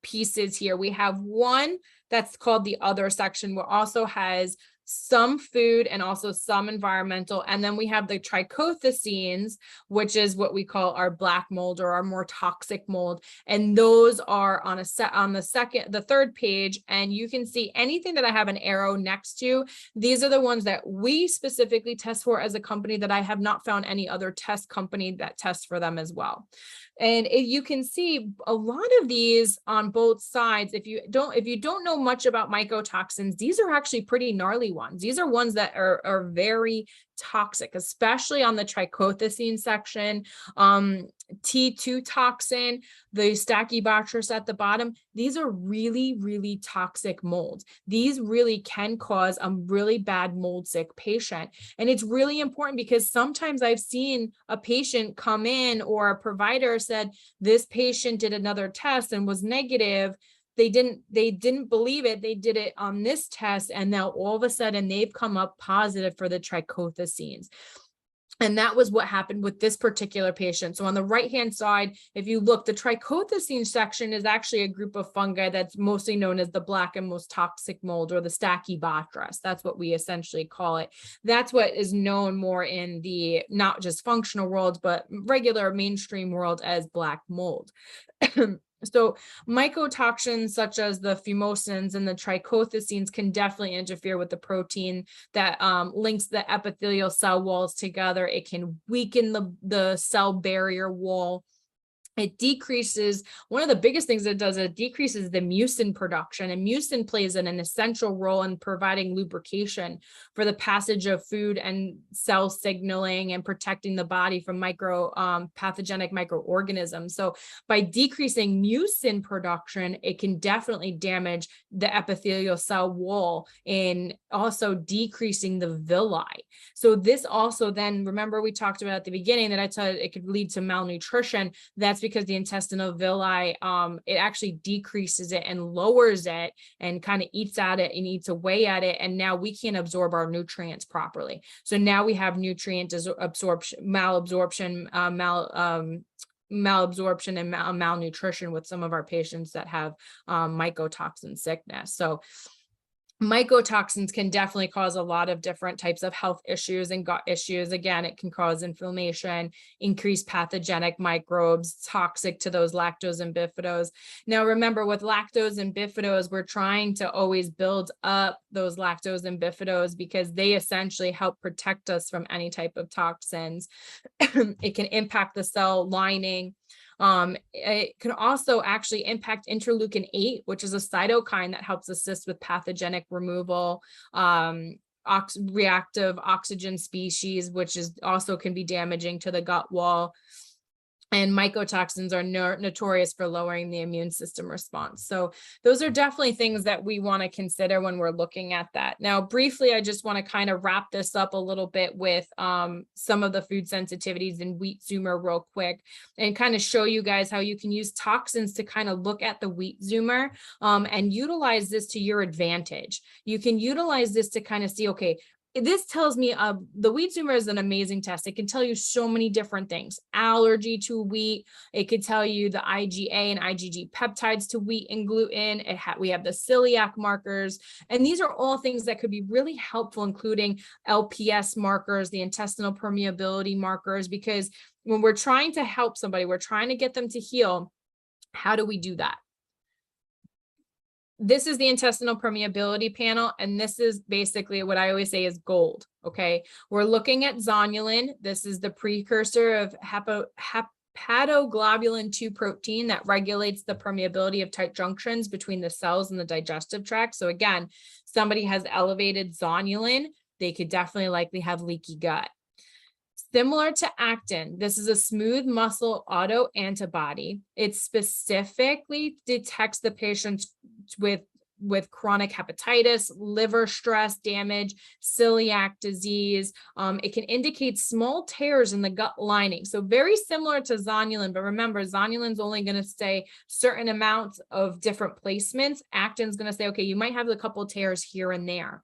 pieces here. We have one that's called the other section, which also has some food and also some environmental. And then we have the trichothecenes, which is what we call our black mold or our more toxic mold. And those are on the third page. And you can see anything that I have an arrow next to. These are the ones that we specifically test for as a company, that I have not found any other test company that tests for them as well. And you can see a lot of these on both sides. If you don't know much about mycotoxins, these are actually pretty gnarly ones. These are ones that are very toxic, especially on the trichothecene section. T2 toxin, the Stachybotrys at the bottom, these are really, really toxic molds. These really can cause a really bad mold sick patient. And it's really important because sometimes I've seen a patient come in, or a provider said, this patient did another test and was negative. They didn't believe it. They did it on this test, and now all of a sudden they've come up positive for the trichothecenes. And that was what happened with this particular patient. So on the right-hand side, if you look, the trichothecene section is actually a group of fungi that's mostly known as the black and most toxic mold, or the Stachybotrys. That's what we essentially call it. That's what is known more in the not just functional world, but regular mainstream world as black mold. So mycotoxins such as the fumosins and the trichothecenes can definitely interfere with the protein that links the epithelial cell walls together. It can weaken the cell barrier wall. It decreases, one of the biggest things it does, it decreases the mucin production, and mucin plays an essential role in providing lubrication for the passage of food and cell signaling and protecting the body from pathogenic microorganisms. So by decreasing mucin production, it can definitely damage the epithelial cell wall and also decreasing the villi. So this also then, remember we talked about at the beginning that I said it could lead to malnutrition. That's because the intestinal villi, it actually decreases it and lowers it and kind of eats at it and eats away at it. And now we can't absorb our nutrients properly. So now we have nutrient absorption, malabsorption and malnutrition with some of our patients that have mycotoxin sickness. So mycotoxins can definitely cause a lot of different types of health issues and gut issues. Again, it can cause inflammation, increased pathogenic microbes, toxic to those lactose and bifidose. Now, remember, with lactose and bifidose, we're trying to always build up those lactose and bifidose because they essentially help protect us from any type of toxins. It can impact the cell lining. It can also actually impact interleukin-8, which is a cytokine that helps assist with pathogenic removal, reactive oxygen species, which is also can be damaging to the gut wall. And mycotoxins are notorious for lowering the immune system response. So those are definitely things that we want to consider when we're looking at that. Now, briefly, I just want to kind of wrap this up a little bit with some of the food sensitivities in wheat zoomer real quick and kind of show you guys how you can use toxins to kind of look at the wheat zoomer and utilize this to your advantage. You can utilize this to kind of see, okay, this tells me the wheat zoomer is an amazing test. It can tell you so many different things. Allergy to wheat. It could tell you the IgA and IgG peptides to wheat and gluten. We have the celiac markers. And these are all things that could be really helpful, including LPS markers, the intestinal permeability markers, because when we're trying to help somebody, we're trying to get them to heal. How do we do that? This is the intestinal permeability panel, and this is basically what I always say is gold, okay? We're looking at zonulin. This is the precursor of hepatoglobulin 2 protein that regulates the permeability of tight junctions between the cells and the digestive tract. So again, somebody has elevated zonulin, they could definitely likely have leaky gut. Similar to actin, this is a smooth muscle autoantibody. It specifically detects the patients with chronic hepatitis, liver stress damage, celiac disease. It can indicate small tears in the gut lining. So very similar to zonulin, but remember, zonulin's only going to say certain amounts of different placements. Actin's going to say, okay, you might have a couple tears here and there.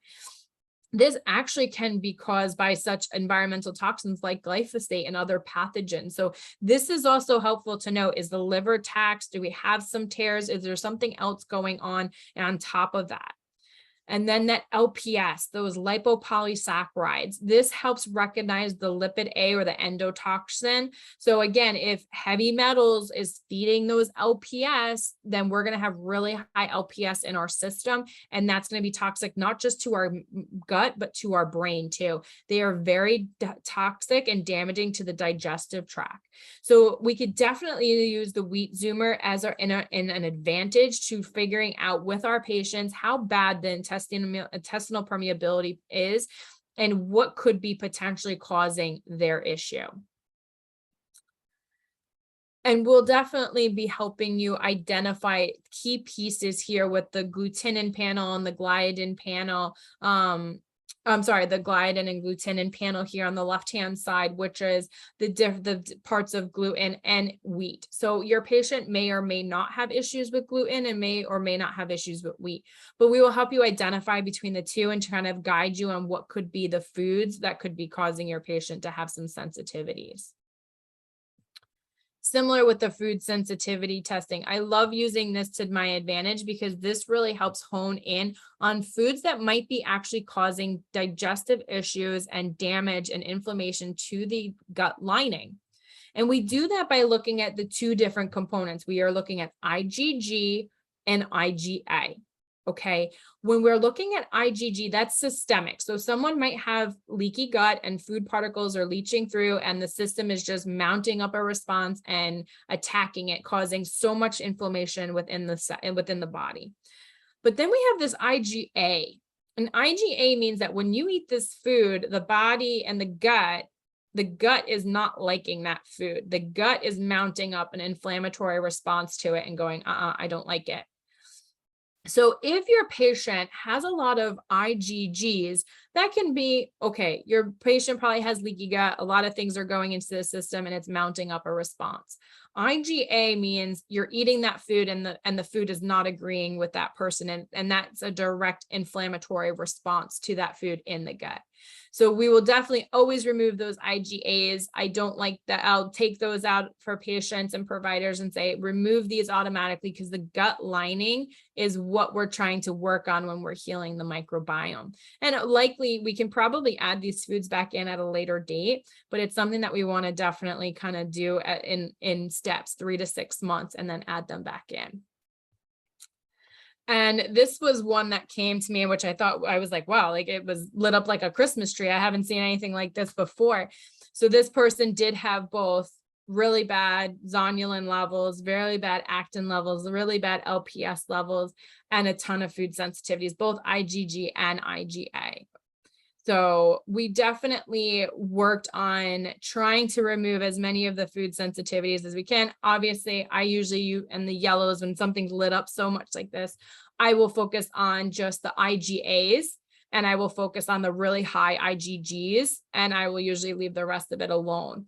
This actually can be caused by such environmental toxins like glyphosate and other pathogens. So this is also helpful to know, is the liver taxed? Do we have some tears? Is there something else going on top of that? And then that LPS, those lipopolysaccharides, this helps recognize the lipid A or the endotoxin. So again, if heavy metals is feeding those LPS, then we're going to have really high LPS in our system. And that's going to be toxic, not just to our gut, but to our brain too. They are very toxic and damaging to the digestive tract. So we could definitely use the wheat zoomer as in an advantage to figuring out with our patients how bad the intestinal permeability is and what could be potentially causing their issue. And we'll definitely be helping you identify key pieces here with the glutenin panel and the gliadin panel. I'm sorry, the gliadin and glutenin panel here on the left-hand side, which is the parts of gluten and wheat. So your patient may or may not have issues with gluten and may or may not have issues with wheat, but we will help you identify between the two and kind of guide you on what could be the foods that could be causing your patient to have some sensitivities. Similar with the food sensitivity testing. I love using this to my advantage because this really helps hone in on foods that might be actually causing digestive issues and damage and inflammation to the gut lining. And we do that by looking at the two different components. We are looking at IgG and IgA. Okay, when we're looking at IgG, that's systemic. So someone might have leaky gut and food particles are leaching through and the system is just mounting up a response and attacking it, causing so much inflammation within the body. But then we have this IgA. And IgA means that when you eat this food, the body and the gut is not liking that food. The gut is mounting up an inflammatory response to it and going, I don't like it. So if your patient has a lot of IgGs, that can be, okay, your patient probably has leaky gut, a lot of things are going into the system and it's mounting up a response. IgA means you're eating that food and the food is not agreeing with that person. And that's a direct inflammatory response to that food in the gut. So we will definitely always remove those IgAs. I don't like that. I'll take those out for patients and providers and say, remove these automatically because the gut lining is what we're trying to work on when we're healing the microbiome. And likely we can probably add these foods back in at a later date, but it's something that we want to definitely kind of do in steps, 3 to 6 months, and then add them back in. And this was one that came to me, which I was like, wow, like it was lit up like a Christmas tree. I haven't seen anything like this before. So this person did have both really bad zonulin levels, very bad actin levels, really bad LPS levels, and a ton of food sensitivities, both IgG and IgA. So we definitely worked on trying to remove as many of the food sensitivities as we can. Obviously, I usually use in the yellows when something's lit up so much like this, I will focus on just the IgAs and I will focus on the really high IgGs and I will usually leave the rest of it alone.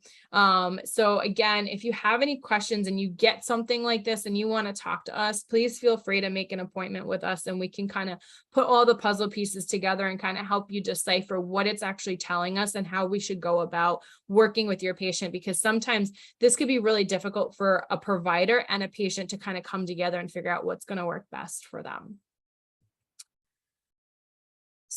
So again, if you have any questions and you get something like this and you want to talk to us, please feel free to make an appointment with us and we can kind of put all the puzzle pieces together and kind of help you decipher what it's actually telling us and how we should go about working with your patient, because sometimes this could be really difficult for a provider and a patient to kind of come together and figure out what's going to work best for them.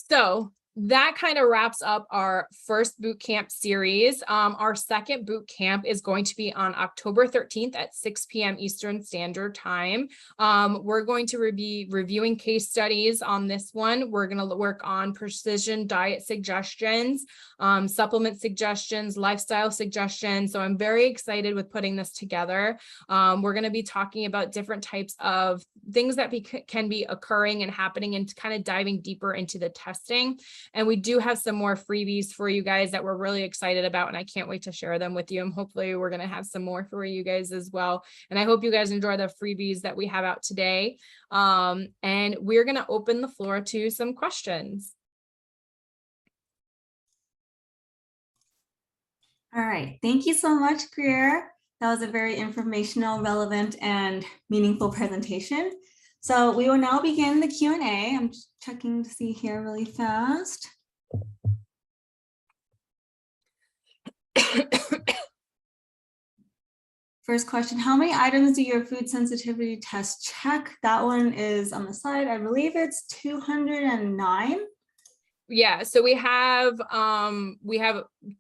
So that kind of wraps up our first boot camp series. Our second boot camp is going to be on October 13th at 6 p.m. Eastern Standard Time. We're going to be reviewing case studies on this one. We're going to work on precision diet suggestions, supplement suggestions, lifestyle suggestions. So I'm very excited with putting this together. We're going to be talking about different types of things that can be occurring and happening and kind of diving deeper into the testing. And we do have some more freebies for you guys that we're really excited about, and I can't wait to share them with you. And hopefully we're going to have some more for you guys as well. And I hope you guys enjoy the freebies that we have out today. And we're going to open the floor to some questions. All right, thank you so much, Greer. That was a very informational, relevant, and meaningful presentation. So we will now begin the Q&A. I'm just checking to see here really fast. First question, how many items do your food sensitivity test check? That one is on the side. I believe it's 209. Yeah, so we have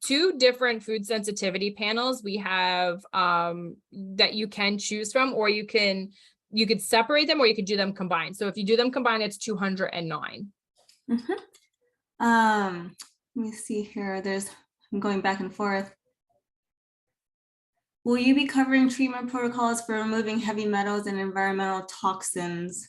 2 different food sensitivity panels. We have that you can choose from, or you could separate them, or you could do them combined. So if you do them combined, it's 209. Let me see here. I'm going back and forth. Will you be covering treatment protocols for removing heavy metals and environmental toxins?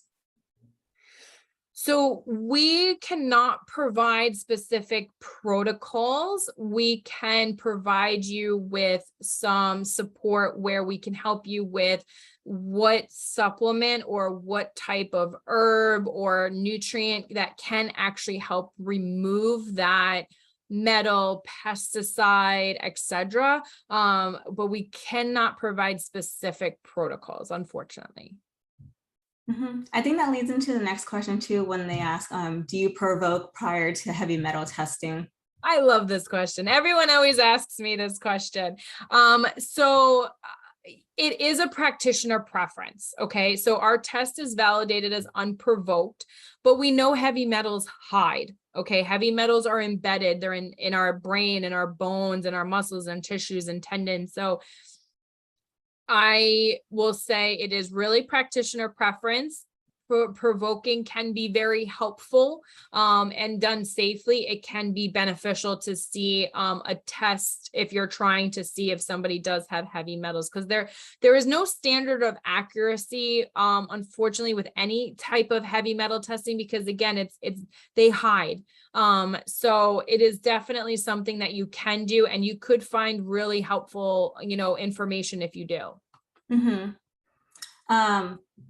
So we cannot provide specific protocols. We can provide you with some support where we can help you with what supplement or what type of herb or nutrient that can actually help remove that metal, pesticide, etc. But we cannot provide specific protocols, unfortunately. I think that leads into the next question too, when they ask, do you provoke prior to heavy metal testing? I love this question. Everyone always asks me this question. It is a practitioner preference. Okay. So our test is validated as unprovoked, but we know heavy metals hide. Okay. Heavy metals are embedded. They're in our brain, in our bones, and our muscles and tissues and tendons. So I will say it is really practitioner preference. Provoking can be very helpful and done safely. It can be beneficial to see a test if you're trying to see if somebody does have heavy metals, because there is no standard of accuracy, unfortunately, with any type of heavy metal testing, because again, they hide. So it is definitely something that you can do, and you could find really helpful, information if you do.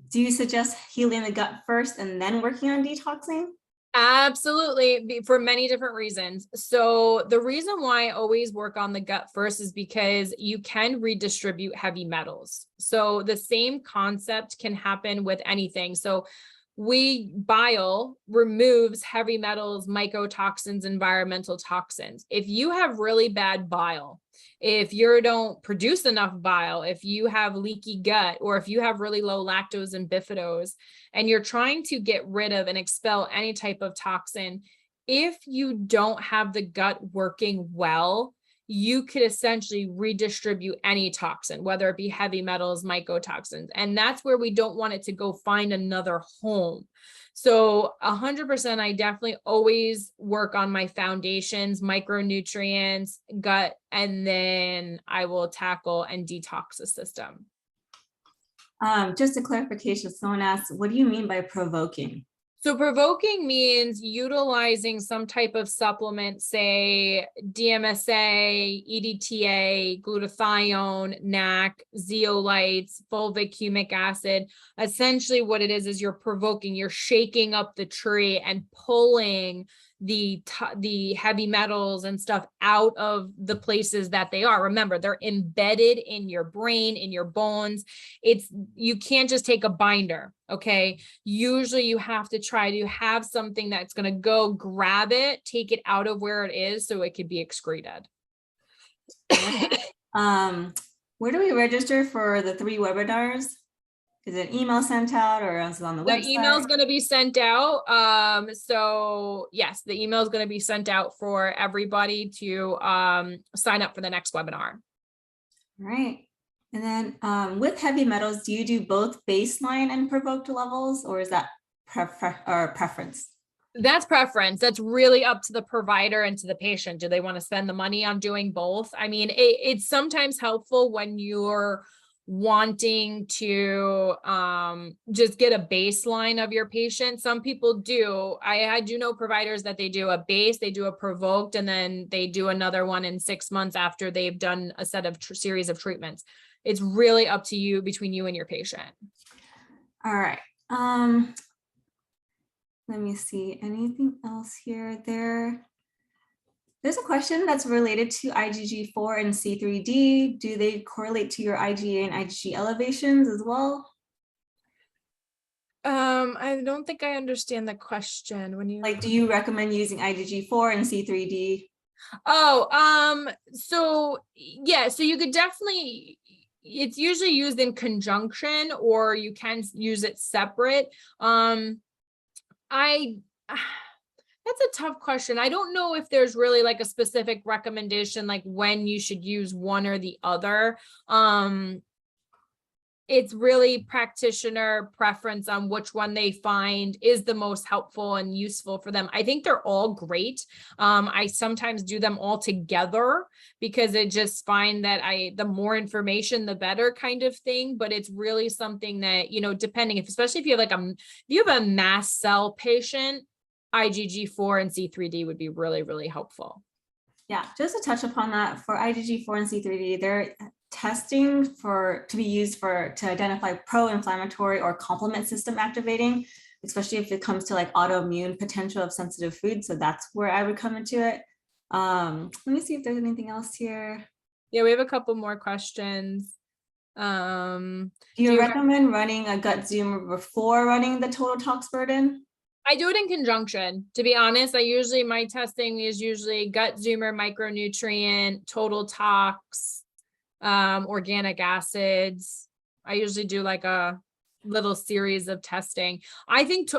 Do you suggest healing the gut first and then working on detoxing? Absolutely, for many different reasons. So the reason why I always work on the gut first is because you can redistribute heavy metals. So the same concept can happen with anything. So bile removes heavy metals, mycotoxins, environmental toxins. If you have really bad bile, if you don't produce enough bile, if you have leaky gut, or if you have really low lactose and bifidose, and you're trying to get rid of and expel any type of toxin, if you don't have the gut working well, you could essentially redistribute any toxin, whether it be heavy metals, mycotoxins. And that's where we don't want it to go find another home. So 100%, I definitely always work on my foundations, micronutrients, gut, and then I will tackle and detox the system. Just a clarification, someone asked, what do you mean by provoking? So provoking means utilizing some type of supplement, say DMSA, EDTA, glutathione, NAC, zeolites, fulvic humic acid. Essentially what it is you're provoking, you're shaking up the tree and pulling the heavy metals and stuff out of the places that they are. Remember, they're embedded in your brain, in your bones. You can't just take a binder. Okay. Usually you have to try to have something that's going to go grab it, take it out of where it is so it could be excreted. Where do we register for the 3 webinars? Is it email sent out, or is it on the website? The email is going to be sent out. So yes, the email is going to be sent out for everybody to sign up for the next webinar. All right. And then with heavy metals, do you do both baseline and provoked levels, or is that preference? That's preference. That's really up to the provider and to the patient. Do they want to spend the money on doing both? I mean, it's sometimes helpful when you're wanting to just get a baseline of your patient. Some people do. I do know providers that they do a base, they do a provoked, and then they do another one in 6 months after they've done a set of series of treatments. It's really up to you, between you and your patient. All right. Let me see, anything else here? There's a question that's related to IgG4 and C3D. Do they correlate to your IgA and IgG elevations as well? I don't think I understand the question. When you do you recommend using IgG4 and C3D? Oh, so yeah, so you could definitely, it's usually used in conjunction, or you can use it separate. That's a tough question. I don't know if there's really like a specific recommendation, like when you should use one or the other. it's really practitioner preference on which one they find is the most helpful and useful for them. I think they're all great. I sometimes do them all together because I just find that the more information, the better kind of thing. But it's really something that, depending, especially if you have if you have a mast cell patient, IgG4 and C3D would be really, really helpful. Yeah, just to touch upon that, for IgG4 and C3D, they're testing to be used to identify pro-inflammatory or complement system activating, especially if it comes to autoimmune potential of sensitive food. So that's where I would come into it. Let me see if there's anything else here. Yeah, we have a couple more questions. Do you recommend running a gut zoomer before running the total tox burden? I do it in conjunction. To be honest, my testing is usually gut zoomer, micronutrient, total tox, organic acids. I usually do a little series of testing. I think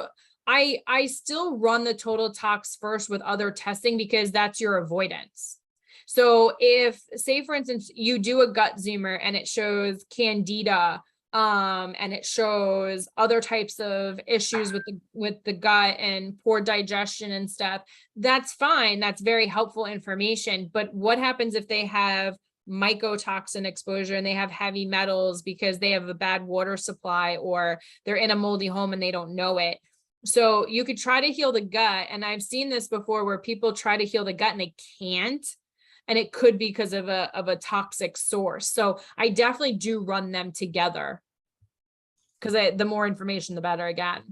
I still run the total tox first with other testing because that's your avoidance. So if, say for instance, you do a gut zoomer and it shows candida, and it shows other types of issues with the gut and poor digestion and stuff, that's fine. That's very helpful information. But what happens if they have mycotoxin exposure and they have heavy metals because they have a bad water supply or they're in a moldy home and they don't know it? So you could try to heal the gut. And I've seen this before where people try to heal the gut and they can't. And it could be because of a toxic source. So I definitely do run them together because the more information, the better again.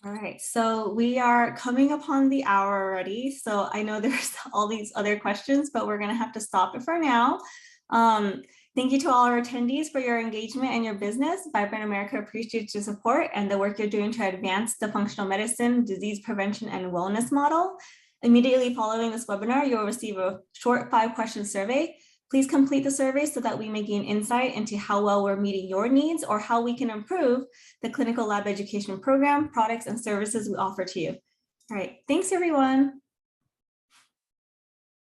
All right, so we are coming upon the hour already. So I know there's all these other questions, but we're gonna have to stop it for now. Thank you to all our attendees for your engagement and your business. Vibrant America appreciates your support and the work you're doing to advance the functional medicine, disease prevention, and wellness model. Immediately following this webinar, you'll receive a short 5-question survey. Please complete the survey so that we may gain insight into how well we're meeting your needs or how we can improve the clinical lab education program, products, and services we offer to you. All right, thanks everyone.